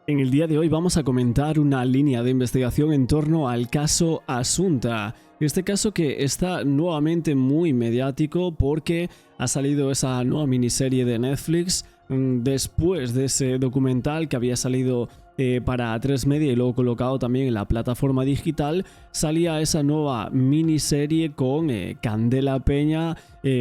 En el día de hoy vamos a comentar una línea de investigación en torno al caso Asunta. Este caso que está nuevamente muy mediático porque ha salido esa nueva miniserie de Netflix después de ese documental que había salido para A3 Media y luego colocado también en la plataforma digital. Salía esa nueva miniserie con Candela Peña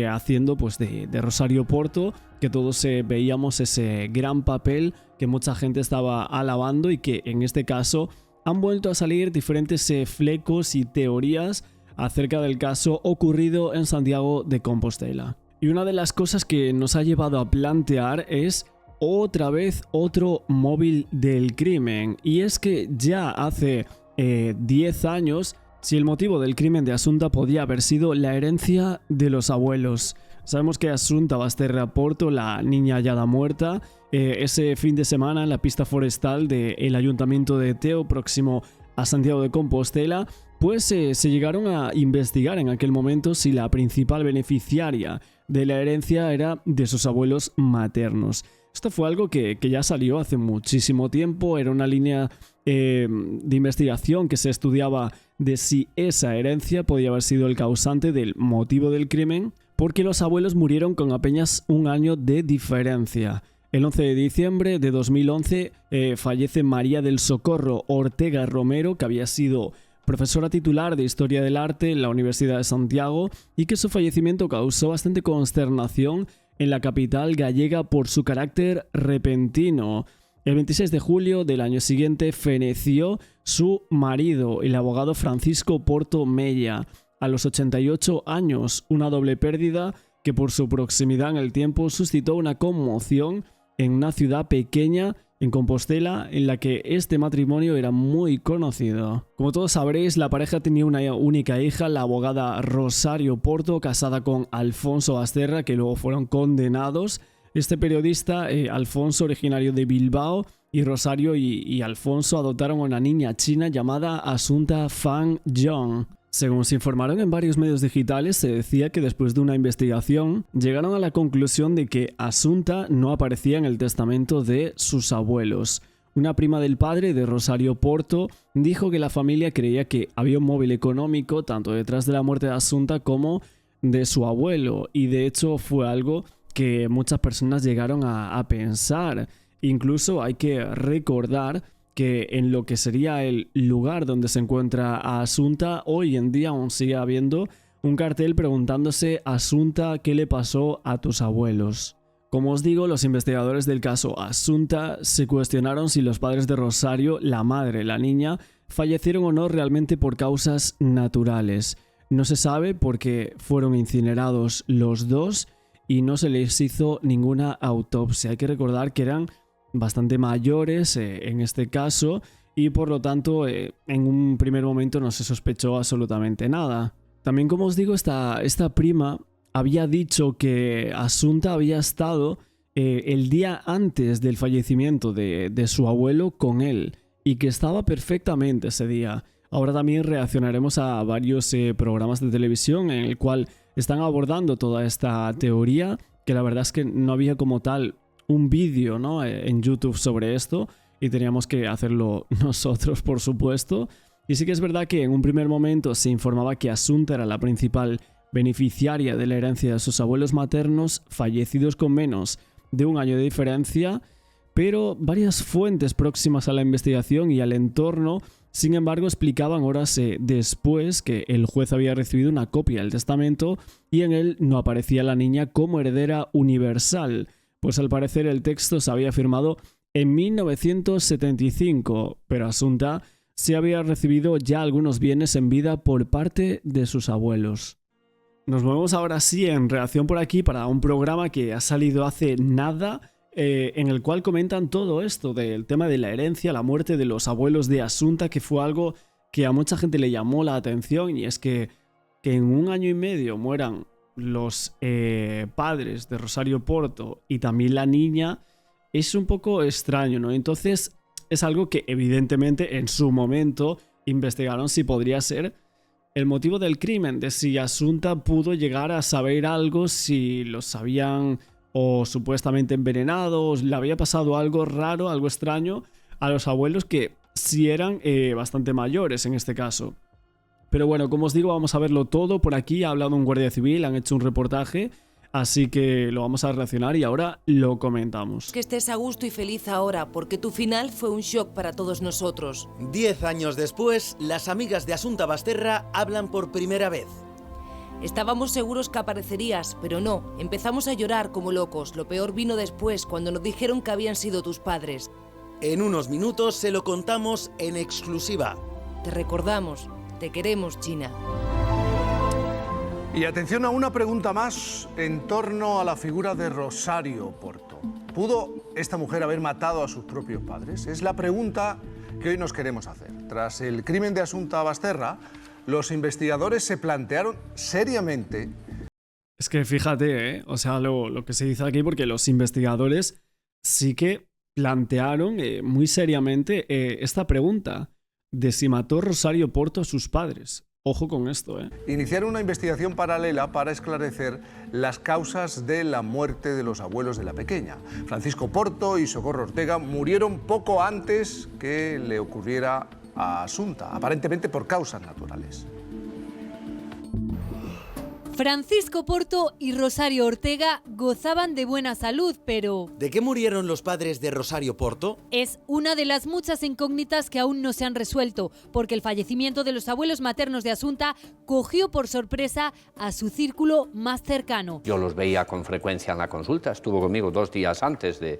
haciendo pues de Rosario Porto, que todos veíamos ese gran papel que mucha gente estaba alabando y que en este caso han vuelto a salir diferentes flecos y teorías acerca del caso ocurrido en Santiago de Compostela. Y una de las cosas que nos ha llevado a plantear es otra vez otro móvil del crimen. Y es que ya hace 10 años, si el motivo del crimen de Asunta podía haber sido la herencia de los abuelos. Sabemos que Asunta va a estar a Porto, la niña hallada muerta, ese fin de semana en la pista forestal del ayuntamiento de Teo, próximo a Santiago de Compostela, pues se llegaron a investigar en aquel momento si la principal beneficiaria de la herencia era de sus abuelos maternos. Esto fue algo que ya salió hace muchísimo tiempo, era una línea de investigación que se estudiaba de si esa herencia podía haber sido el causante del motivo del crimen, porque los abuelos murieron con apenas un año de diferencia. El 11 de diciembre de 2011 fallece María del Socorro Ortega Romero, que había sido profesora titular de Historia del Arte en la Universidad de Santiago y que su fallecimiento causó bastante consternación en la capital gallega por su carácter repentino. El 26 de julio del año siguiente feneció su marido, el abogado Francisco Porto Mella, a los 88 años, una doble pérdida que por su proximidad en el tiempo suscitó una conmoción en una ciudad pequeña en Compostela en la que este matrimonio era muy conocido. Como todos sabréis, la pareja tenía una única hija, la abogada Rosario Porto, casada con Alfonso Basterra, que luego fueron condenados. Este periodista, Alfonso, originario de Bilbao, y Rosario y Alfonso adoptaron a una niña china llamada Asunta Fan Jong. Según se informaron en varios medios digitales, se decía que después de una investigación llegaron a la conclusión de que Asunta no aparecía en el testamento de sus abuelos. Una prima del padre de Rosario Porto dijo que la familia creía que había un móvil económico tanto detrás de la muerte de Asunta como de su abuelo, y de hecho fue algo que muchas personas llegaron a pensar. Incluso hay que recordar que en lo que sería el lugar donde se encuentra a Asunta, hoy en día aún sigue habiendo un cartel preguntándose: Asunta, ¿qué le pasó a tus abuelos? Como os digo, los investigadores del caso Asunta se cuestionaron si los padres de Rosario, la madre, la niña, fallecieron o no realmente por causas naturales. No se sabe porque fueron incinerados los dos y no se les hizo ninguna autopsia. Hay que recordar que eran bastante mayores en este caso y por lo tanto en un primer momento no se sospechó absolutamente nada. También, como os digo, esta prima había dicho que Asunta había estado el día antes del fallecimiento de su abuelo con él y que estaba perfectamente ese día. Ahora también reaccionaremos a varios programas de televisión en el cual están abordando toda esta teoría, que la verdad es que no había como tal un vídeo, ¿no?, en YouTube sobre esto y teníamos que hacerlo nosotros, por supuesto. Y sí que es verdad que en un primer momento se informaba que Asunta era la principal beneficiaria de la herencia de sus abuelos maternos, fallecidos con menos de un año de diferencia, pero varias fuentes próximas a la investigación y al entorno, sin embargo, explicaban horas después que el juez había recibido una copia del testamento y en él no aparecía la niña como heredera universal, pues al parecer el texto se había firmado en 1975, pero Asunta sí había recibido ya algunos bienes en vida por parte de sus abuelos. Nos movemos ahora sí en reacción por aquí para un programa que ha salido hace nada, en el cual comentan todo esto del tema de la herencia, la muerte de los abuelos de Asunta, que fue algo que a mucha gente le llamó la atención, y es que en un año y medio mueran los padres de Rosario Porto y también la niña, es un poco extraño, ¿no? Entonces es algo que evidentemente en su momento investigaron si podría ser el motivo del crimen, de si Asunta pudo llegar a saber algo, si los habían o supuestamente envenenado, o le había pasado algo raro, algo extraño a los abuelos que sí eran bastante mayores en este caso. Pero bueno, como os digo, vamos a verlo todo por aquí. Ha hablado un guardia civil, han hecho un reportaje, así que lo vamos a relacionar y ahora lo comentamos. Que estés a gusto y feliz ahora, porque tu final fue un shock para todos nosotros. 10 años después, las amigas de Asunta hablan por primera vez. Estábamos seguros que aparecerías, pero no. Empezamos a llorar como locos. Lo peor vino después, cuando nos dijeron que habían sido tus padres. En unos minutos se lo contamos en exclusiva. Te recordamos. Te queremos, China. Y atención a una pregunta más en torno a la figura de Rosario Porto. ¿Pudo esta mujer haber matado a sus propios padres? Es la pregunta que hoy nos queremos hacer. Tras el crimen de Asunta, los investigadores se plantearon seriamente... Es que fíjate, o sea, lo que se dice aquí, porque los investigadores sí que plantearon muy seriamente esta pregunta de si mató Rosario Porto a sus padres. Ojo con esto, Iniciaron una investigación paralela para esclarecer las causas de la muerte de los abuelos de la pequeña. Francisco Porto y Socorro Ortega murieron poco antes que le ocurriera a Asunta, aparentemente por causas naturales. Francisco Porto y Rosario Ortega gozaban de buena salud, pero... ¿De qué murieron los padres de Rosario Porto? Es una de las muchas incógnitas que aún no se han resuelto, porque el fallecimiento de los abuelos maternos de Asunta cogió por sorpresa a su círculo más cercano. Yo los veía con frecuencia en la consulta, estuvo conmigo 2 días antes de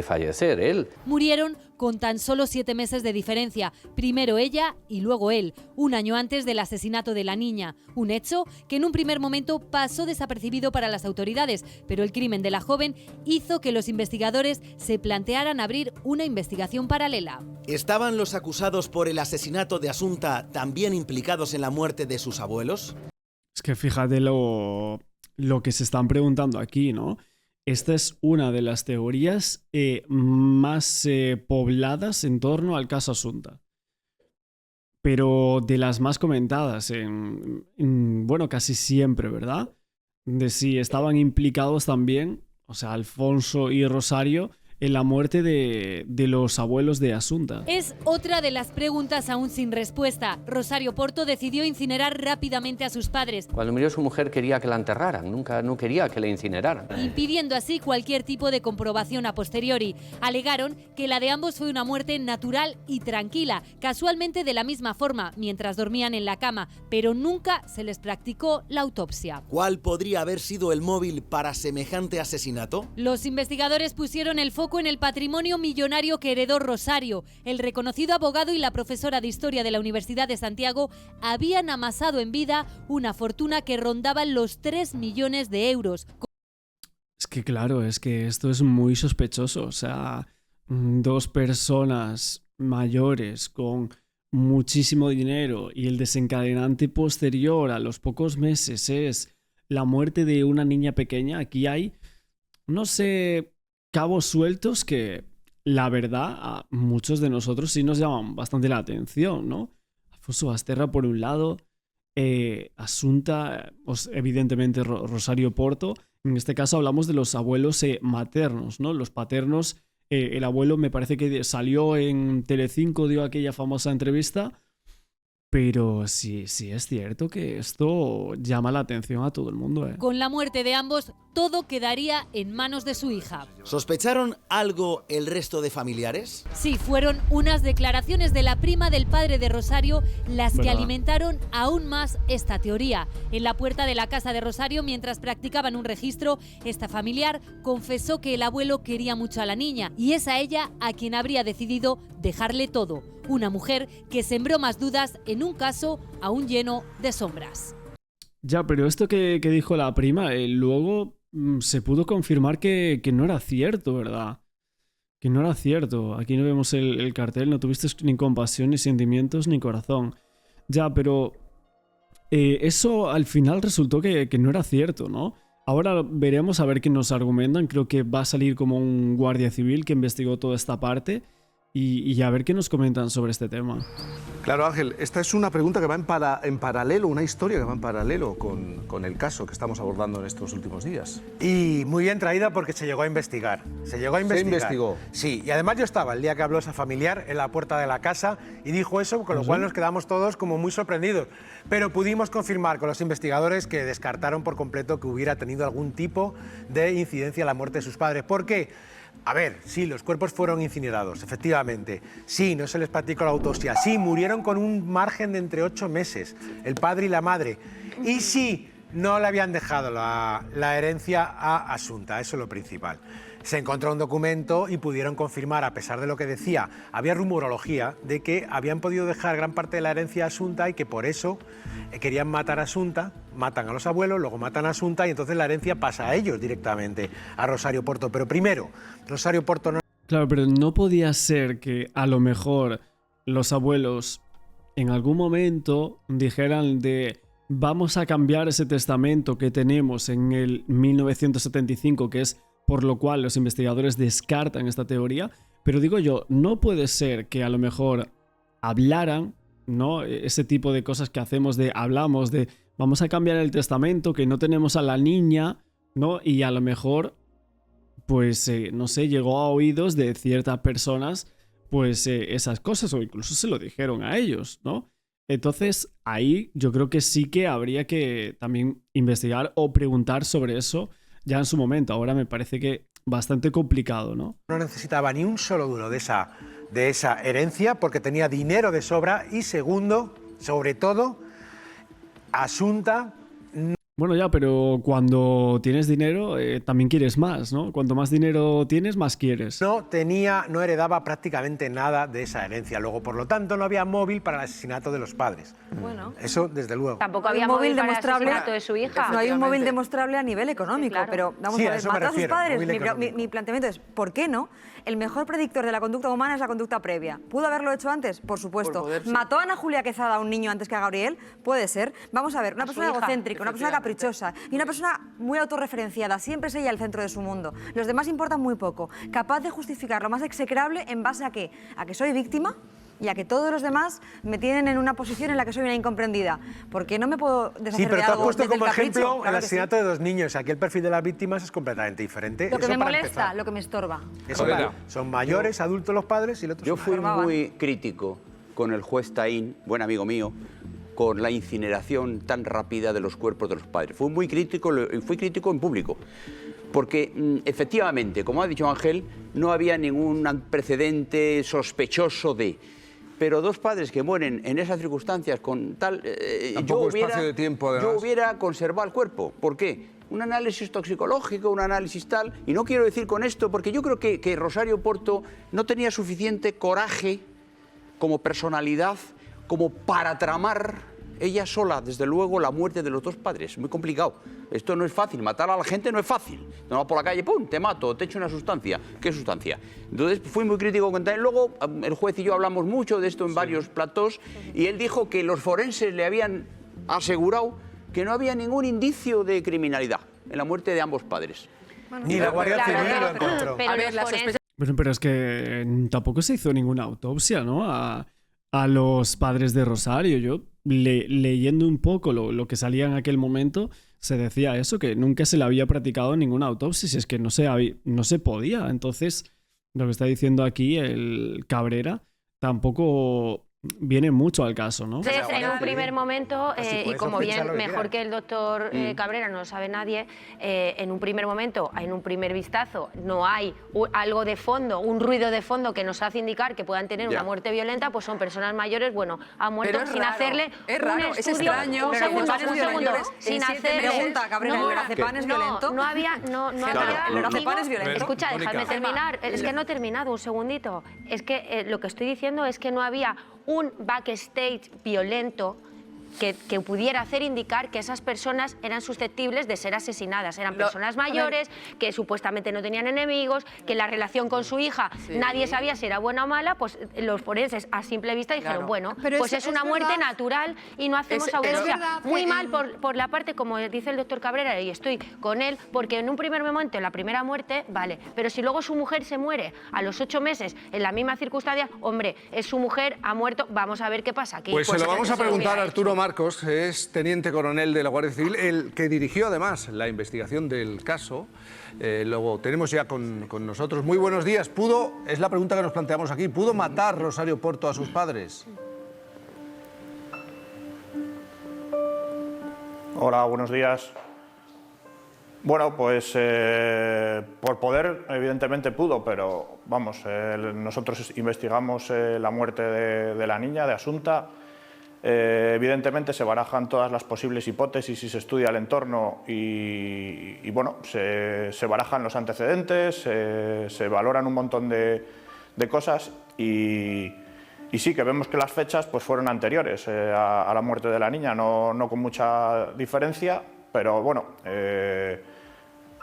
fallecer él. Murieron con tan solo 7 meses de diferencia, primero ella y luego él, un año antes del asesinato de la niña, un hecho que en un primer momento pasó desapercibido para las autoridades, pero el crimen de la joven hizo que los investigadores se plantearan abrir una investigación paralela. ¿Estaban los acusados por el asesinato de Asunta también implicados en la muerte de sus abuelos? Es que fíjate lo que se están preguntando aquí, ¿no? Esta es una de las teorías más pobladas en torno al caso Asunta. Pero de las más comentadas bueno, casi siempre, ¿verdad? De si estaban implicados también, o sea, Alfonso y Rosario, en la muerte de los abuelos de Asunta. Es otra de las preguntas aún sin respuesta. Rosario Porto decidió incinerar rápidamente a sus padres. Cuando murió su mujer quería que la enterraran, no quería que la incineraran. Impidiendo así cualquier tipo de comprobación a posteriori. Alegaron que la de ambos fue una muerte natural y tranquila, casualmente de la misma forma, mientras dormían en la cama, pero nunca se les practicó la autopsia. ¿Cuál podría haber sido el móvil para semejante asesinato? Los investigadores pusieron el foco en el patrimonio millonario que heredó Rosario. El reconocido abogado y la profesora de Historia de la Universidad de Santiago habían amasado en vida una fortuna que rondaba los 3 millones de euros. Es que claro, es que esto es muy sospechoso. O sea, 2 personas mayores con muchísimo dinero y el desencadenante posterior a los pocos meses es la muerte de una niña pequeña. Aquí hay, no sé, cabos sueltos que, la verdad, a muchos de nosotros sí nos llaman bastante la atención, ¿no? Alfonso Basterra por un lado, Asunta, evidentemente Rosario Porto. En este caso hablamos de los abuelos maternos, ¿no? Los paternos, el abuelo me parece que salió en Telecinco, dio aquella famosa entrevista. Pero sí es cierto que esto llama la atención a todo el mundo, Con la muerte de ambos, todo quedaría en manos de su hija. ¿Sospecharon algo el resto de familiares? Sí, fueron unas declaraciones de la prima del padre de Rosario las que alimentaron aún más esta teoría. En la puerta de la casa de Rosario, mientras practicaban un registro, esta familiar confesó que el abuelo quería mucho a la niña y es a ella a quien habría decidido dejarle todo. Una mujer que sembró más dudas en un caso aún lleno de sombras. Ya, pero esto que dijo la prima, luego se pudo confirmar que no era cierto, ¿verdad? Que no era cierto. Aquí no vemos el cartel, no tuviste ni compasión, ni sentimientos, ni corazón. Ya, pero eso al final resultó que no era cierto, ¿no? Ahora veremos a ver qué nos argumentan. Creo que va a salir como un guardia civil que investigó toda esta parte. y a ver qué nos comentan sobre este tema. Claro, Ángel, esta es una pregunta que va en paralelo, una historia que va en paralelo con el caso que estamos abordando en estos últimos días. Y muy bien traída porque se llegó a investigar. Se investigó. Sí, y además yo estaba el día que habló esa familiar en la puerta de la casa y dijo eso, con lo cual nos quedamos todos como muy sorprendidos. Pero pudimos confirmar con los investigadores que descartaron por completo que hubiera tenido algún tipo de incidencia en la muerte de sus padres. ¿Por qué? A ver, sí, los cuerpos fueron incinerados, efectivamente. Sí, no se les practicó la autopsia. Sí, murieron con un margen de entre 8 meses, el padre y la madre. Y sí, no le habían dejado la herencia a Asunta, eso es lo principal. Se encontró un documento y pudieron confirmar, a pesar de lo que decía, había rumorología de que habían podido dejar gran parte de la herencia a Asunta y que por eso querían matar a Asunta, matan a los abuelos, luego matan a Asunta y entonces la herencia pasa a ellos directamente, a Rosario Porto. Pero primero, Rosario Porto no... Claro, pero no podía ser que a lo mejor los abuelos en algún momento dijeran de vamos a cambiar ese testamento que tenemos en el 1975, que es por lo cual los investigadores descartan esta teoría, pero digo yo, no puede ser que a lo mejor hablaran, ¿no? Ese tipo de cosas que hacemos hablamos de vamos a cambiar el testamento, que no tenemos a la niña, ¿no? Y a lo mejor, pues, no sé, llegó a oídos de ciertas personas, pues, esas cosas, o incluso se lo dijeron a ellos, ¿no? Entonces, ahí yo creo que sí que habría que también investigar o preguntar sobre eso ya en su momento. Ahora me parece que bastante complicado, ¿no? No necesitaba ni un solo duro de esa herencia porque tenía dinero de sobra y segundo, sobre todo, Asunta... Bueno, ya, pero cuando tienes dinero también quieres más, ¿no? Cuanto más dinero tienes, más quieres. No heredaba prácticamente nada de esa herencia. Luego, por lo tanto, no había móvil para el asesinato de los padres. Bueno. Eso, desde luego. Tampoco había móvil para el asesinato de su hija. No hay un móvil demostrable a nivel económico, Sí, claro. pero vamos a ver, mató a sus padres. Mi planteamiento es, ¿por qué no? El mejor predictor de la conducta humana es la conducta previa. ¿Pudo haberlo hecho antes? Por supuesto. Por poder, sí. ¿Mató a Ana Julia Quezada a un niño antes que a Gabriel? Puede ser. Vamos a ver, una persona egocéntrica, una persona caprichosa y una persona muy autorreferenciada. Siempre es ella el centro de su mundo. Los demás importan muy poco. Capaz de justificar lo más execrable en base a ¿qué? A que soy víctima y a que todos los demás me tienen en una posición en la que soy una incomprendida. Porque no me puedo deshacer de algo. Sí, pero te has puesto desde como el capricho. ejemplo Claro el que asesinato de 2 niños. Aquí el perfil de las víctimas es completamente diferente. Lo que Eso me para molesta, empezar. lo que me estorba. Eso son mayores, adultos los padres y el otro Yo son fui mayores. muy crítico con el juez Taín, buen amigo mío, con la incineración tan rápida de los cuerpos de los padres. Fui muy crítico y fui crítico en público. Porque efectivamente, como ha dicho Ángel, no había ningún precedente sospechoso de... Pero 2 padres que mueren en esas circunstancias con tal... yo hubiera conservado el cuerpo. ¿Por qué? Un análisis toxicológico, un análisis tal... Y no quiero decir con esto, porque yo creo que Rosario Porto no tenía suficiente coraje como personalidad como para tramar ella sola, desde luego, la muerte de los 2 padres. Muy complicado. Esto no es fácil. Matar a la gente no es fácil. No vas por la calle, ¡pum!, te mato, te echo una sustancia. ¿Qué sustancia? Entonces fui muy crítico con él. Luego el juez y yo hablamos mucho de esto en varios platós y él dijo que los forenses le habían asegurado que no había ningún indicio de criminalidad en la muerte de ambos padres. Bueno, ni la Guardia Civil lo encontró. Pero a ver, la sospecha... Bueno, pero es que tampoco se hizo ninguna autopsia, ¿no? A los padres de Rosario. Yo, leyendo un poco lo que salía en aquel momento, se decía eso, que nunca se le había practicado ninguna autopsia, si es que no se podía. Entonces, lo que está diciendo aquí el Cabrera tampoco viene mucho al caso, ¿no? Sí, en un primer momento, y como bien, mejor que el doctor Cabrera no lo sabe nadie, en un primer momento, en un primer vistazo, no hay algo de fondo, un ruido de fondo que nos hace indicar que puedan tener una muerte violenta, pues son personas mayores, bueno, han muerto sin hacerle un estudio, es extraño, un segundo, sin hacer... Pregunta, Cabrera, ¿el lorazepam es violento? No había... ¿El lorazepam es violento? Escucha, déjame terminar, es que no he terminado, un segundito. Es que lo que estoy diciendo es que no había un backstage violento que pudiera hacer indicar que esas personas eran susceptibles de ser asesinadas. Eran personas mayores, que supuestamente no tenían enemigos, que la relación con su hija nadie sabía si era buena o mala, pues los forenses a simple vista dijeron, bueno, pues es una muerte natural y no hacemos autopsia. Muy mal por la parte, como dice el doctor Cabrera, y estoy con él, porque en un primer momento, en la primera muerte, vale, pero si luego su mujer se muere a los 8 meses en la misma circunstancia, hombre, es su mujer, ha muerto, vamos a ver qué pasa aquí. Pues se lo vamos a preguntar a Arturo Marcos, es teniente coronel de la Guardia Civil, el que dirigió además la investigación del caso. Luego tenemos ya con nosotros. Muy buenos días. Es la pregunta que nos planteamos aquí, ¿pudo matar Rosario Porto a sus padres? Hola, buenos días. Bueno, pues por poder evidentemente pudo, pero vamos, nosotros investigamos la muerte de la niña, de Asunta. Evidentemente se barajan todas las posibles hipótesis y se estudia el entorno y bueno, se barajan los antecedentes, se valoran un montón de cosas y sí que vemos que las fechas pues fueron anteriores a la muerte de la niña, no con mucha diferencia, pero bueno,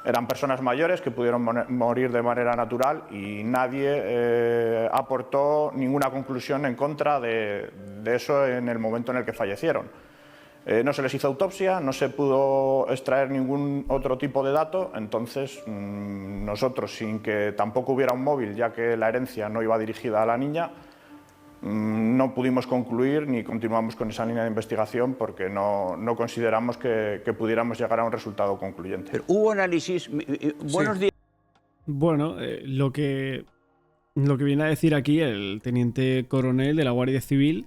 eran personas mayores que pudieron morir de manera natural y nadie aportó ninguna conclusión en contra de eso en el momento en el que fallecieron. No se les hizo autopsia, no se pudo extraer ningún otro tipo de dato, entonces nosotros, sin que tampoco hubiera un móvil, ya que la herencia no iba dirigida a la niña, no pudimos concluir ni continuamos con esa línea de investigación porque no consideramos que pudiéramos llegar a un resultado concluyente. Pero hubo análisis. Buenos días. Bueno, lo que viene a decir aquí el teniente coronel de la Guardia Civil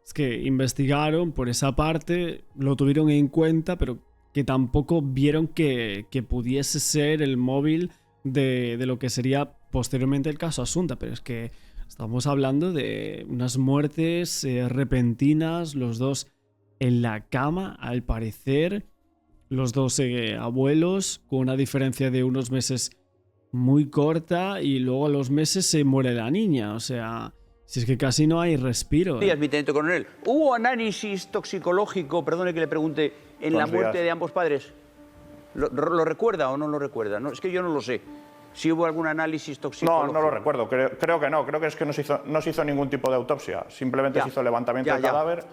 es que investigaron por esa parte, lo tuvieron en cuenta, pero que tampoco vieron que pudiese ser el móvil de lo que sería posteriormente el caso Asunta, pero es que estamos hablando de unas muertes repentinas, los dos en la cama, al parecer, los dos abuelos, con una diferencia de unos meses muy corta, y luego a los meses se muere la niña, o sea, si es que casi no hay respiro. Buenos días, mi teniente coronel. ¿Hubo análisis toxicológico, perdone que le pregunte, en la muerte de ambos padres? ¿Lo recuerda o no lo recuerda? No, es que yo no lo sé. ¿Si hubo algún análisis toxicológico? No lo recuerdo, creo que no. Creo que es que no se hizo ningún tipo de autopsia. Simplemente se hizo levantamiento del cadáver,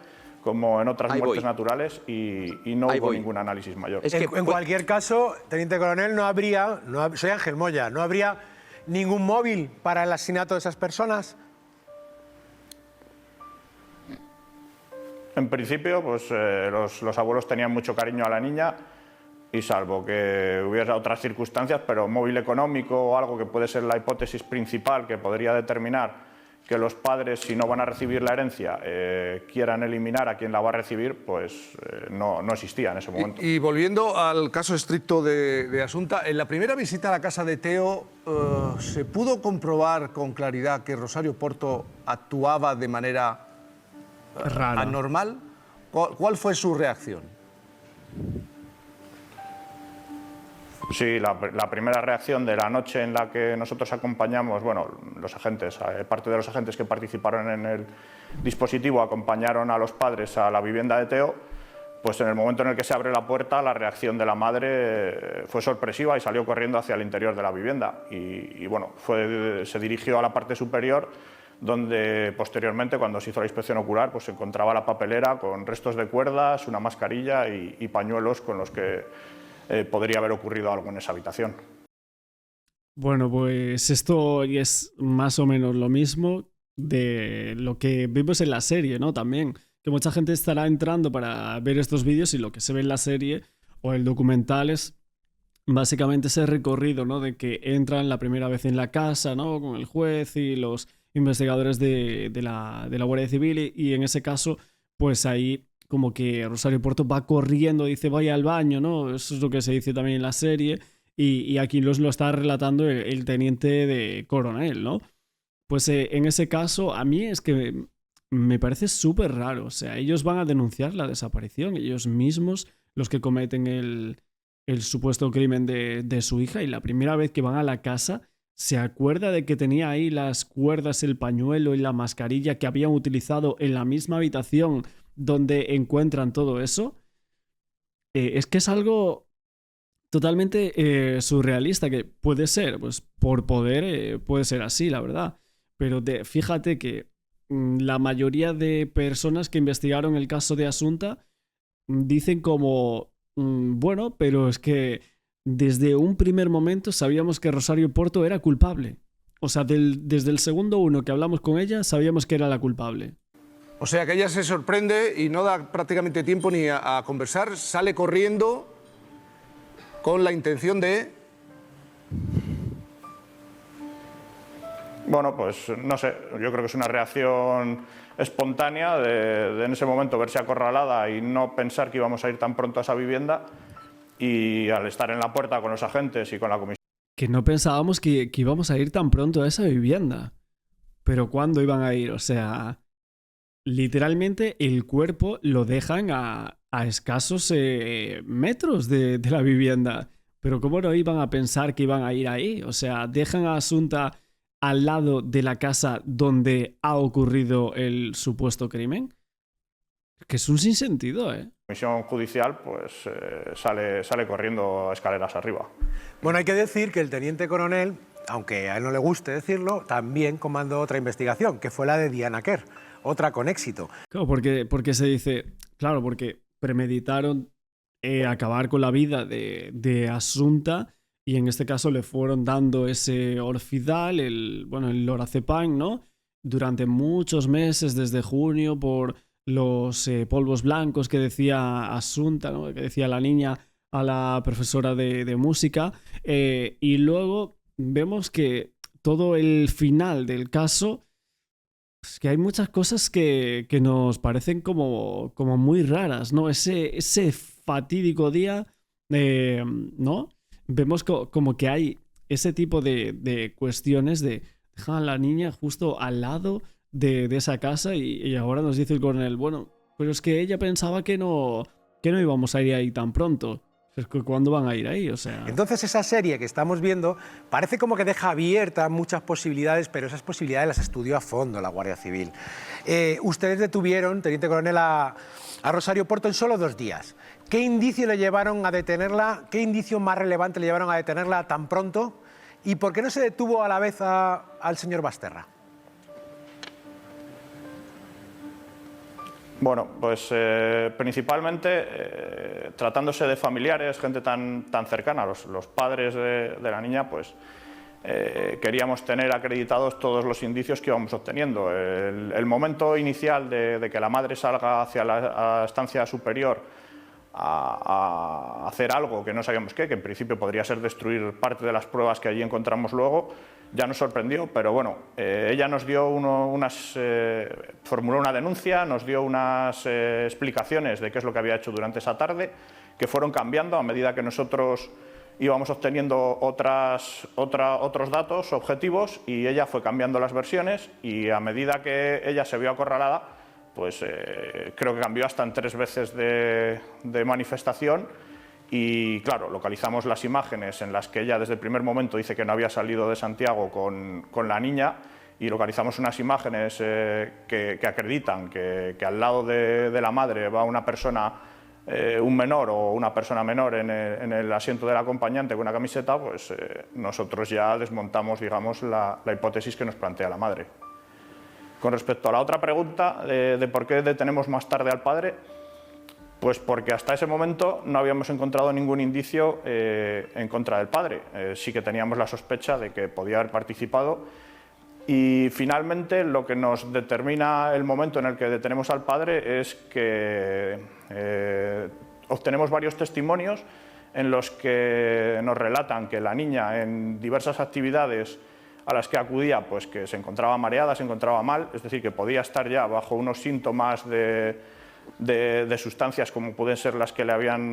como en otras muertes naturales, y no hubo ningún análisis mayor. Es que, en cualquier caso, teniente coronel, soy Ángel Moya, ¿no habría ningún móvil para el asesinato de esas personas? En principio, pues los abuelos tenían mucho cariño a la niña, y salvo que hubiera otras circunstancias, pero móvil económico o algo que puede ser la hipótesis principal que podría determinar que los padres, si no van a recibir la herencia, quieran eliminar a quien la va a recibir, pues no existía en ese momento. Y volviendo al caso estricto de Asunta, en la primera visita a la casa de Teo, ¿se pudo comprobar con claridad que Rosario Porto actuaba de manera anormal? ¿Cuál fue su reacción? Sí, la primera reacción de la noche en la que nosotros acompañamos, bueno, los agentes, parte de los agentes que participaron en el dispositivo acompañaron a los padres a la vivienda de Teo, pues en el momento en el que se abre la puerta, la reacción de la madre fue sorpresiva y salió corriendo hacia el interior de la vivienda. Y bueno, se dirigió a la parte superior, donde posteriormente, cuando se hizo la inspección ocular, pues se encontraba la papelera con restos de cuerdas, una mascarilla y pañuelos con los que podría haber ocurrido algo en esa habitación. Bueno, pues esto es más o menos lo mismo de lo que vimos en la serie, ¿no? También, que mucha gente estará entrando para ver estos vídeos y lo que se ve en la serie o el documental es básicamente ese recorrido, ¿no? De que entran la primera vez en la casa, ¿no? Con el juez y los investigadores de la Guardia Civil y en ese caso, pues ahí como que Rosario Porto va corriendo, dice vaya al baño, ¿no? Eso es lo que se dice también en la serie y aquí lo está relatando el teniente de coronel, ¿no? Pues en ese caso a mí es que me parece súper raro, o sea, ellos van a denunciar la desaparición, ellos mismos los que cometen el supuesto crimen de su hija, y la primera vez que van a la casa se acuerda de que tenía ahí las cuerdas, el pañuelo y la mascarilla que habían utilizado en la misma habitación donde encuentran todo eso, es que es algo totalmente surrealista, que puede ser, pues por poder puede ser así, la verdad. Pero fíjate que la mayoría de personas que investigaron el caso de Asunta dicen como, bueno, pero es que desde un primer momento sabíamos que Rosario Porto era culpable. O sea, desde el segundo uno que hablamos con ella, sabíamos que era la culpable. O sea, que ella se sorprende y no da prácticamente tiempo ni a conversar, sale corriendo con la intención de... Bueno, pues no sé, yo creo que es una reacción espontánea de en ese momento verse acorralada y no pensar que íbamos a ir tan pronto a esa vivienda, y al estar en la puerta con los agentes y con la comisión... Que no pensábamos que íbamos a ir tan pronto a esa vivienda. Pero ¿cuándo iban a ir? O sea, literalmente el cuerpo lo dejan a escasos metros de la vivienda. Pero ¿cómo no iban a pensar que iban a ir ahí? O sea, dejan a Asunta al lado de la casa donde ha ocurrido el supuesto crimen. Que es un sinsentido, ¿eh? La comisión judicial pues sale corriendo escaleras arriba. Bueno, hay que decir que el teniente coronel, aunque a él no le guste decirlo, también comandó otra investigación, que fue la de Diana Kerr, otra con éxito. Claro, porque se dice, claro, porque premeditaron acabar con la vida de Asunta, y en este caso le fueron dando ese orfidal, el lorazepam, ¿no? Durante muchos meses, desde junio, por los polvos blancos que decía Asunta, ¿no? Que decía la niña a la profesora de música, y luego vemos que todo el final del caso, es que hay muchas cosas que nos parecen como muy raras, ¿no? Ese fatídico día, ¿no? Vemos como que hay ese tipo de cuestiones de dejar a la niña justo al lado de esa casa, y ahora nos dice el coronel, bueno, pero es que ella pensaba que no íbamos a ir ahí tan pronto. Es que ¿cuándo van a ir ahí? O sea... Entonces esa serie que estamos viendo parece como que deja abiertas muchas posibilidades, pero esas posibilidades las estudió a fondo la Guardia Civil. Ustedes detuvieron, teniente coronel, a Rosario Porto en solo 2 días. ¿Qué indicio le llevaron a detenerla? ¿Qué indicio más relevante le llevaron a detenerla tan pronto? ¿Y por qué no se detuvo a la vez al señor Basterra? Bueno, pues principalmente tratándose de familiares, gente tan cercana, los padres de la niña, pues queríamos tener acreditados todos los indicios que íbamos obteniendo. El momento inicial de que la madre salga hacia la estancia superior a hacer algo que no sabíamos qué, que en principio podría ser destruir parte de las pruebas que allí encontramos luego, ya nos sorprendió, pero bueno, ella nos dio formuló una denuncia, nos dio unas explicaciones de qué es lo que había hecho durante esa tarde, que fueron cambiando a medida que nosotros íbamos obteniendo otros datos objetivos, y ella fue cambiando las versiones, y a medida que ella se vio acorralada, pues creo que cambió hasta en 3 veces de manifestación. Y claro, localizamos las imágenes en las que ella desde el primer momento dice que no había salido de Santiago con la niña, y localizamos unas imágenes que acreditan que al lado de la madre va una persona, un menor o una persona menor en el asiento del acompañante con una camiseta. Pues nosotros ya desmontamos, digamos, la hipótesis que nos plantea la madre. Con respecto a la otra pregunta de por qué detenemos más tarde al padre, pues porque hasta ese momento no habíamos encontrado ningún indicio en contra del padre. Sí que teníamos la sospecha de que podía haber participado, y finalmente lo que nos determina el momento en el que detenemos al padre es que obtenemos varios testimonios en los que nos relatan que la niña en diversas actividades a las que acudía, pues que se encontraba mareada, se encontraba mal, es decir, que podía estar ya bajo unos síntomas de sustancias como pueden ser las que le habían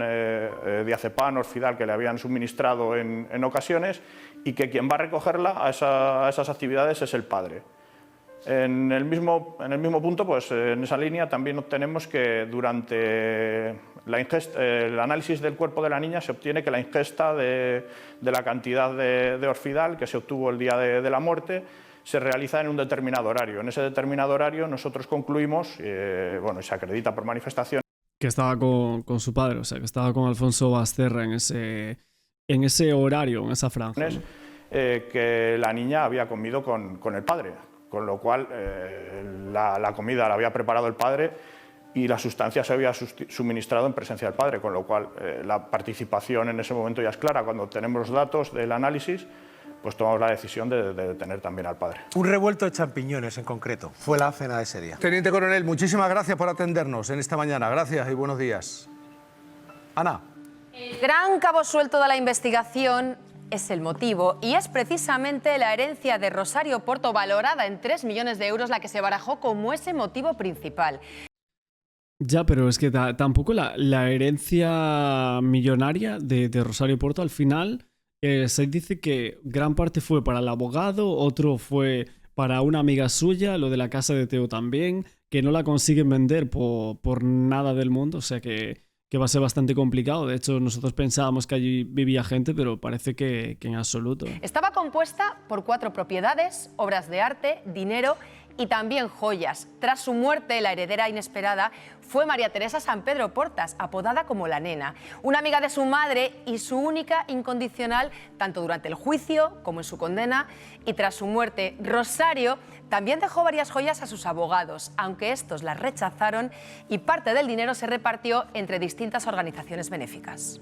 diazepam, orfidal, que le habían suministrado en ocasiones, y que quien va a recogerla a esas actividades es el padre. En el mismo punto, pues en esa línea también obtenemos que durante el análisis del cuerpo de la niña se obtiene que la ingesta de la cantidad de orfidal que se obtuvo el día de la muerte se realiza en un determinado horario. En ese determinado horario nosotros concluimos, bueno, se acredita por manifestación. Que estaba con su padre, o sea, que estaba con Alfonso Basterra en ese horario, en esa franja. Que la niña había comido con el padre, con lo cual la comida la había preparado el padre y la sustancia se había suministrado en presencia del padre, con lo cual la participación en ese momento ya es clara. Cuando tenemos los datos del análisis, pues tomamos la decisión de detener también al padre. Un revuelto de champiñones en concreto fue la cena de ese día. Teniente Coronel, muchísimas gracias por atendernos en esta mañana. Gracias y buenos días. Ana. El gran cabo suelto de la investigación es el motivo y es precisamente la herencia de Rosario Porto, valorada en 3 millones de euros, la que se barajó como ese motivo principal. Ya, pero es que tampoco la herencia millonaria de Rosario Porto al final se dice que gran parte fue para el abogado, otro fue para una amiga suya, lo de la casa de Teo también, que no la consiguen vender por nada del mundo, o sea que va a ser bastante complicado. De hecho, nosotros pensábamos que allí vivía gente, pero parece que en absoluto. Estaba compuesta por 4 propiedades, obras de arte, dinero y también joyas. Tras su muerte, la heredera inesperada fue María Teresa San Pedro Portas, apodada como la Nena, una amiga de su madre y su única incondicional tanto durante el juicio como en su condena. Y tras su muerte, Rosario también dejó varias joyas a sus abogados, aunque estos las rechazaron, y parte del dinero se repartió entre distintas organizaciones benéficas.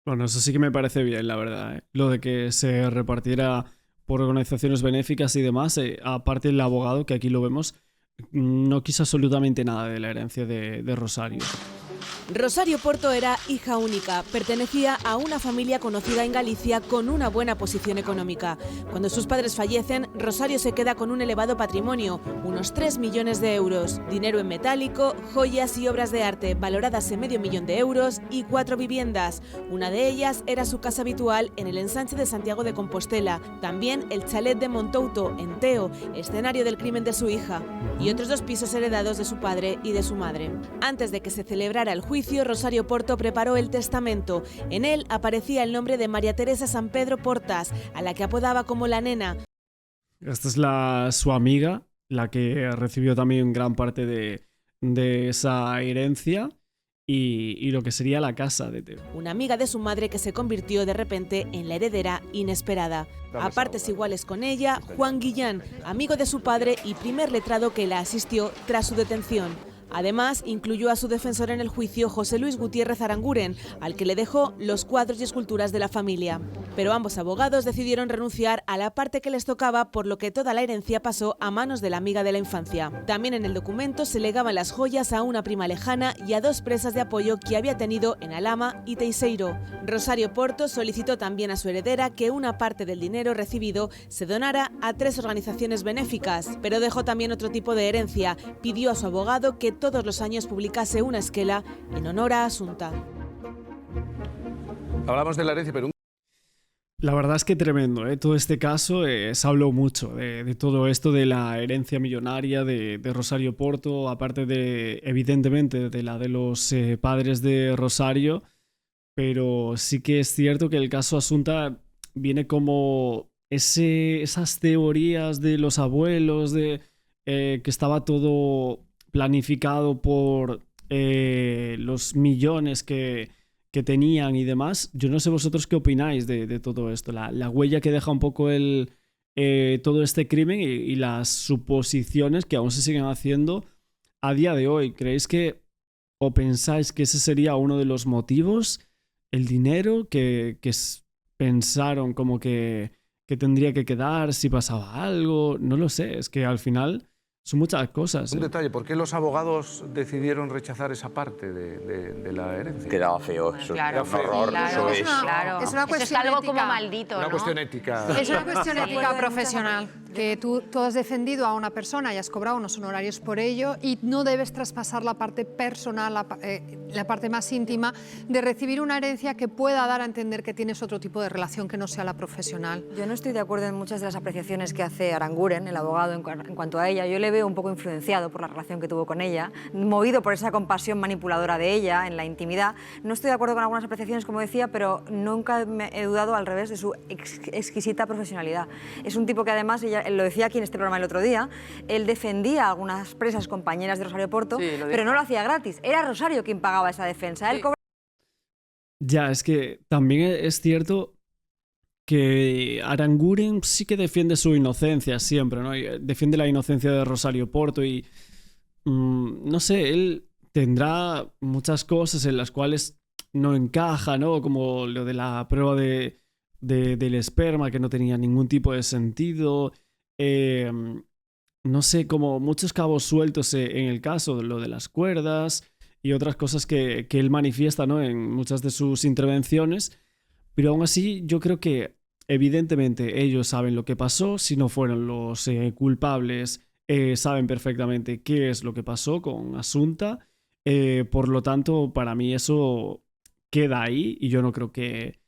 Bueno, eso sí que me parece bien, la verdad, ¿eh? Lo de que se repartiera por organizaciones benéficas y demás, aparte el abogado, que aquí lo vemos, no quiso absolutamente nada de la herencia de Rosario. Rosario Porto era hija única, pertenecía a una familia conocida en Galicia con una buena posición económica. Cuando sus padres fallecen, Rosario se queda con un elevado patrimonio, unos 3 millones de euros, dinero en metálico, joyas y obras de arte valoradas en $500,000 euros y 4 viviendas. Una de ellas era su casa habitual en el ensanche de Santiago de Compostela, también el chalet de Montouto, en Teo, escenario del crimen de su hija, y otros 2 pisos heredados de su padre y de su madre. Antes de que se celebrara el juicio, Rosario Porto preparó el testamento. En él aparecía el nombre de María Teresa San Pedro Portas, a la que apodaba como la Nena. Esta es su amiga, la que recibió también gran parte de esa herencia y lo que sería la casa de Teo. Una amiga de su madre que se convirtió de repente en la heredera inesperada. A partes iguales con ella, Juan Guillán, amigo de su padre y primer letrado que la asistió tras su detención. Además, incluyó a su defensor en el juicio, José Luis Gutiérrez Aranguren, al que le dejó los cuadros y esculturas de la familia. Pero ambos abogados decidieron renunciar a la parte que les tocaba, por lo que toda la herencia pasó a manos de la amiga de la infancia. También en el documento se legaban las joyas a una prima lejana y a 2 presas de apoyo que había tenido en Alhama y Teiseiro. Rosario Porto solicitó también a su heredera que una parte del dinero recibido se donara a 3 organizaciones benéficas, pero dejó también otro tipo de herencia. Pidió a su abogado que todos los años publicase una esquela en honor a Asunta. Hablamos de la herencia, pero... La verdad es que tremendo, ¿eh? Todo este caso se habló mucho de todo esto de la herencia millonaria de Rosario Porto, aparte de, evidentemente, de la de los padres de Rosario, pero sí que es cierto que el caso Asunta viene como esas teorías de los abuelos, de que estaba todo planificado por los millones que tenían y demás. Yo no sé vosotros qué opináis de todo esto, la huella que deja un poco todo este crimen y las suposiciones que aún se siguen haciendo a día de hoy. ¿Creéis que o pensáis que ese sería uno de los motivos, el dinero que pensaron como que tendría que quedar si pasaba algo? No lo sé, es que al final... son muchas cosas. Un detalle, ¿por qué los abogados decidieron rechazar esa parte de la herencia? Quedaba feo, eso Claro, es un horror. claro, Eso es. claro. Es una cuestión Eso es algo ética. como maldito, Una ¿no? cuestión ética. Es una cuestión ética profesional, que tú has defendido a una persona y has cobrado unos honorarios por ello y no debes traspasar la parte personal, la parte más íntima de recibir una herencia que pueda dar a entender que tienes otro tipo de relación que no sea la profesional. Yo no estoy de acuerdo en muchas de las apreciaciones que hace Aranguren, el abogado, en cuanto a ella. Yo le veo un poco influenciado por la relación que tuvo con ella, movido por esa compasión manipuladora de ella en la intimidad. No estoy de acuerdo con algunas apreciaciones, como decía, pero nunca me he dudado al revés de su exquisita profesionalidad. Es un tipo que además, ella lo decía aquí en este programa el otro día, él defendía a algunas presas compañeras de Rosario Porto, pero no lo hacía gratis. Era Rosario quien pagaba esa defensa. Él cobraba... Ya, es que también es cierto que Aranguren sí que defiende su inocencia siempre, ¿no? Defiende la inocencia de Rosario Porto y no sé, él tendrá muchas cosas en las cuales no encaja, ¿no? Como lo de la prueba del esperma, que no tenía ningún tipo de sentido. No sé, como muchos cabos sueltos en el caso, lo de las cuerdas y otras cosas que él manifiesta, ¿no? En muchas de sus intervenciones. Pero aún así, yo creo que evidentemente ellos saben lo que pasó. Si no fueron los culpables, saben perfectamente qué es lo que pasó con Asunta. Por lo tanto, para mí eso queda ahí y yo no creo que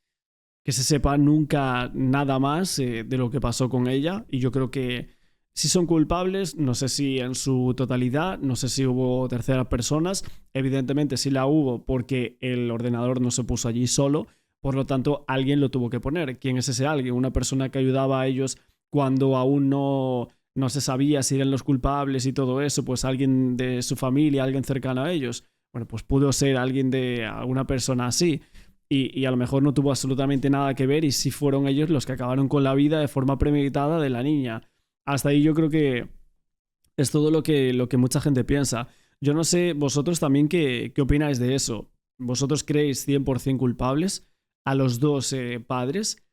se sepa nunca nada más de lo que pasó con ella. Y yo creo que si son culpables, no sé si en su totalidad, no sé si hubo terceras personas. Evidentemente sí la hubo porque el ordenador no se puso allí solo. Por lo tanto, alguien lo tuvo que poner. ¿Quién es ese alguien? Una persona que ayudaba a ellos cuando aún no se sabía si eran los culpables y todo eso. Pues alguien de su familia, alguien cercano a ellos. Bueno, pues pudo ser alguien de alguna persona así. Y a lo mejor no tuvo absolutamente nada que ver y sí fueron ellos los que acabaron con la vida de forma premeditada de la niña. Hasta ahí yo creo que es todo lo que mucha gente piensa. Yo no sé, vosotros también qué opináis de eso. ¿Vosotros creéis 100% culpables a los dos padres?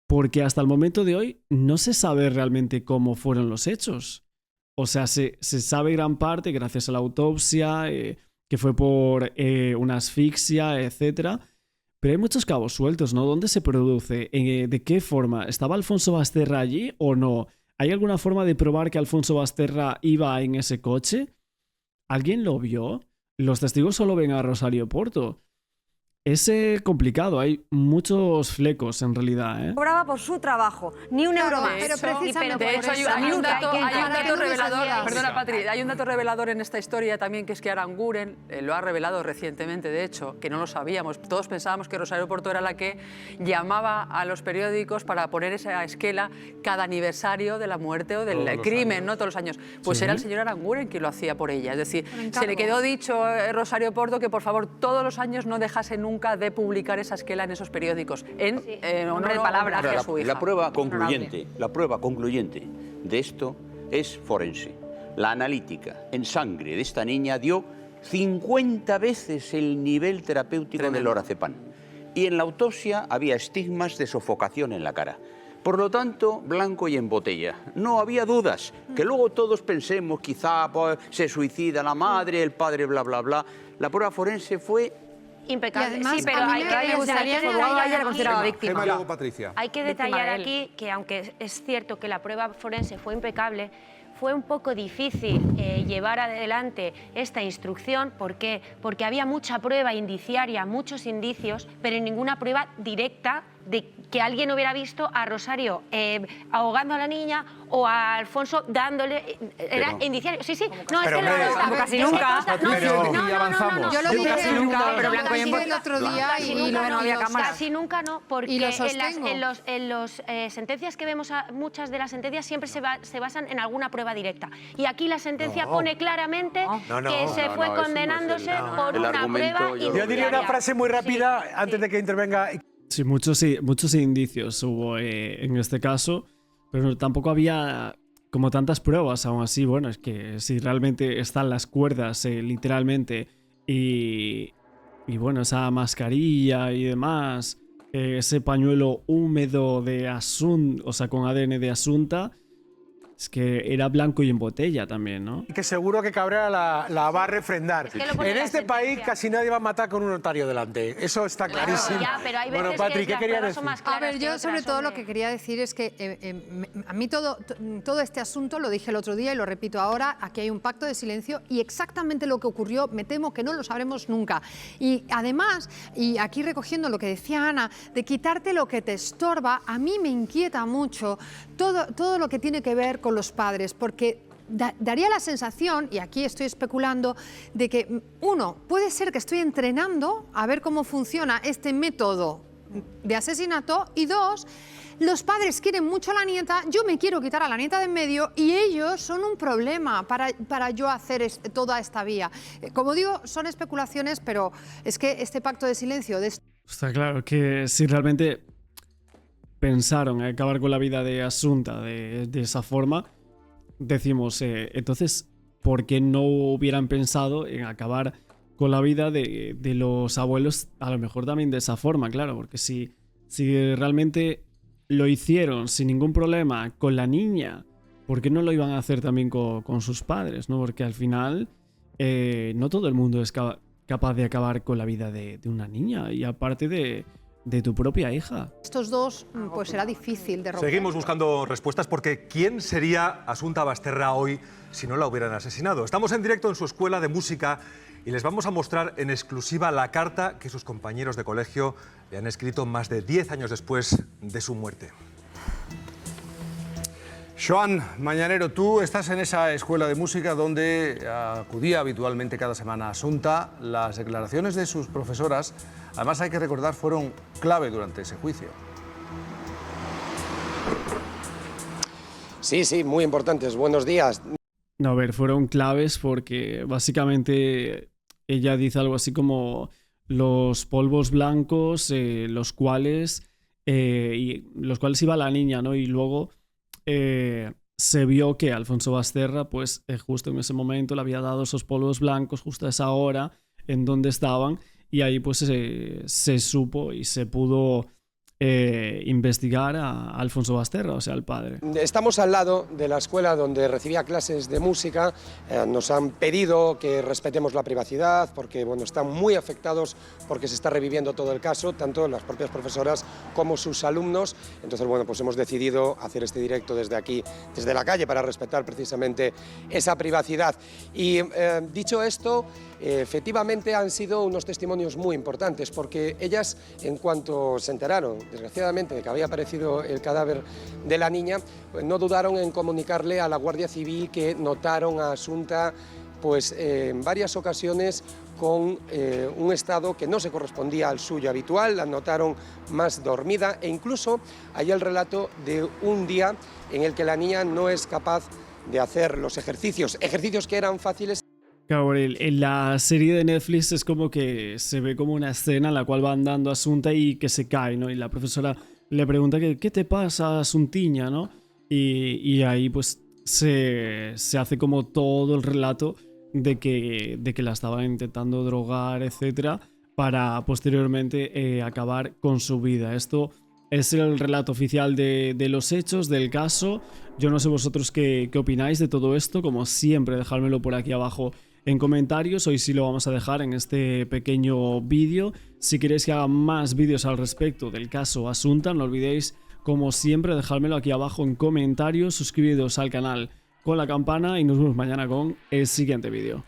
Porque hasta el momento de hoy no se sabe realmente cómo fueron los hechos. O sea, se sabe gran parte gracias a la autopsia, que fue por una asfixia, etcétera. Pero hay muchos cabos sueltos, ¿no? ¿Dónde se produce? ¿De qué forma? ¿Estaba Alfonso Basterra allí o no? ¿Hay alguna forma de probar que Alfonso Basterra iba en ese coche? ¿Alguien lo vio? Los testigos solo ven a Rosario Porto. Es complicado, hay muchos flecos en realidad, ¿eh? Cobraba por su trabajo, ni un euro más. Pero precisamente de hecho, hay un dato revelador, perdona Patri, hay un dato revelador en esta historia también, que es que Aranguren lo ha revelado recientemente, de hecho, que no lo sabíamos. Todos pensábamos que Rosario Porto era la que llamaba a los periódicos para poner esa esquela cada aniversario de la muerte o del crimen, ¿no? Todos los años. Pues era el señor Aranguren quien lo hacía por ella. Es decir, se le quedó dicho a Rosario Porto que por favor todos los años no dejase nunca de publicar esa esquela en esos periódicos, en honor de palabras de su hija. La prueba concluyente de esto es forense. La analítica en sangre de esta niña dio 50 veces el nivel terapéutico del lorazepam. Y en la autopsia había estigmas de sofocación en la cara. Por lo tanto, blanco y en botella. No había dudas. Que luego todos pensemos, quizá pues, se suicida la madre, el padre, bla, bla, bla. La prueba forense fue impecable. Además, sí, pero hay que detallar aquí que aunque es cierto que la prueba forense fue impecable, fue un poco difícil llevar adelante esta instrucción. ¿Por qué? Porque había mucha prueba indiciaria, muchos indicios, pero ninguna prueba directa de que alguien hubiera visto a Rosario ahogando a la niña o a Alfonso dándole... Era indiciario. Sí, sí. No, pero es que como casi nunca. No. Yo lo vi casi nunca, pero blanco y en el otro día y no había cámaras. Casi nunca no, porque en las sentencias que vemos, muchas de las sentencias siempre se basan en alguna prueba directa. Y aquí la sentencia pone claramente que se fue condenándose por una prueba indiciaria. Yo diría una frase muy rápida antes de que intervenga. Sí, muchos indicios hubo en este caso, pero tampoco había como tantas pruebas aún así. Bueno, es que si realmente están las cuerdas literalmente y bueno, esa mascarilla y demás, ese pañuelo húmedo de Asunta, o sea, con ADN de Asunta, es que era blanco y en botella también, ¿no? Y que seguro que Cabrera la va a refrendar. En este país casi nadie va a matar con un notario delante. Eso está clarísimo. Ya, pero hay veces bueno, Patri, que ¿qué querías decir? A ver, yo sobre todo lo que quería decir es que a mí todo este asunto, lo dije el otro día y lo repito ahora, aquí hay un pacto de silencio y exactamente lo que ocurrió, me temo que no lo sabremos nunca. Y además, y aquí recogiendo lo que decía Ana, de quitarte lo que te estorba, a mí me inquieta mucho todo lo que tiene que ver con los padres, porque daría la sensación, y aquí estoy especulando, de que uno, puede ser que estoy entrenando a ver cómo funciona este método de asesinato, y dos, los padres quieren mucho a la nieta, yo me quiero quitar a la nieta de en medio y ellos son un problema para yo hacer toda esta vía. Como digo, son especulaciones, pero es que este pacto de silencio... Está claro que si realmente pensaron en acabar con la vida de Asunta de esa forma, decimos, entonces, ¿por qué no hubieran pensado en acabar con la vida de los abuelos, a lo mejor también de esa forma? Claro, porque si realmente lo hicieron sin ningún problema con la niña, ¿por qué no lo iban a hacer también con sus padres, ¿no? Porque al final no todo el mundo es capaz de acabar con la vida de una niña, y aparte de tu propia hija. Estos dos, pues será difícil de romper. Seguimos buscando respuestas, porque ¿quién sería Asunta Basterra hoy si no la hubieran asesinado? Estamos en directo en su escuela de música y les vamos a mostrar en exclusiva la carta que sus compañeros de colegio le han escrito más de 10 años después de su muerte. Joan Mañanero, tú estás en esa escuela de música donde acudía habitualmente cada semana Asunta. Las declaraciones de sus profesoras, además hay que recordar, fueron clave durante ese juicio. Sí, muy importantes. Buenos días. No, a ver, fueron claves porque básicamente ella dice algo así como los polvos blancos, los cuales iba la niña, ¿no? Y luego se vio que Alfonso Basterra, pues justo en ese momento le había dado esos polvos blancos justo a esa hora en donde estaban, y ahí pues se supo y se pudo investigar a Alfonso Basterra, o sea, al padre. Estamos al lado de la escuela donde recibía clases de música. Nos han pedido que respetemos la privacidad porque, bueno, están muy afectados porque se está reviviendo todo el caso, tanto las propias profesoras como sus alumnos. Entonces, bueno, pues hemos decidido hacer este directo desde aquí, desde la calle, para respetar precisamente esa privacidad. Y dicho esto, efectivamente han sido unos testimonios muy importantes, porque ellas, en cuanto se enteraron, desgraciadamente, de que había aparecido el cadáver de la niña, pues no dudaron en comunicarle a la Guardia Civil que notaron a Asunta pues en varias ocasiones con un estado que no se correspondía al suyo habitual, la notaron más dormida, e incluso hay el relato de un día en el que la niña no es capaz de hacer los ejercicios que eran fáciles. Claro, en la serie de Netflix es como que se ve como una escena en la cual va andando Asunta y que se cae, ¿no? Y la profesora le pregunta ¿qué te pasa, Asuntiña?, ¿no? Y ahí pues se hace como todo el relato de que la estaban intentando drogar, etcétera, para posteriormente acabar con su vida. Esto es el relato oficial de los hechos, del caso. Yo no sé vosotros qué opináis de todo esto. Como siempre, dejármelo por aquí abajo en comentarios. Hoy sí lo vamos a dejar en este pequeño vídeo. Si queréis que haga más vídeos al respecto del caso Asunta, no olvidéis, como siempre, dejármelo aquí abajo en comentarios. Suscribiros al canal con la campana y nos vemos mañana con el siguiente vídeo.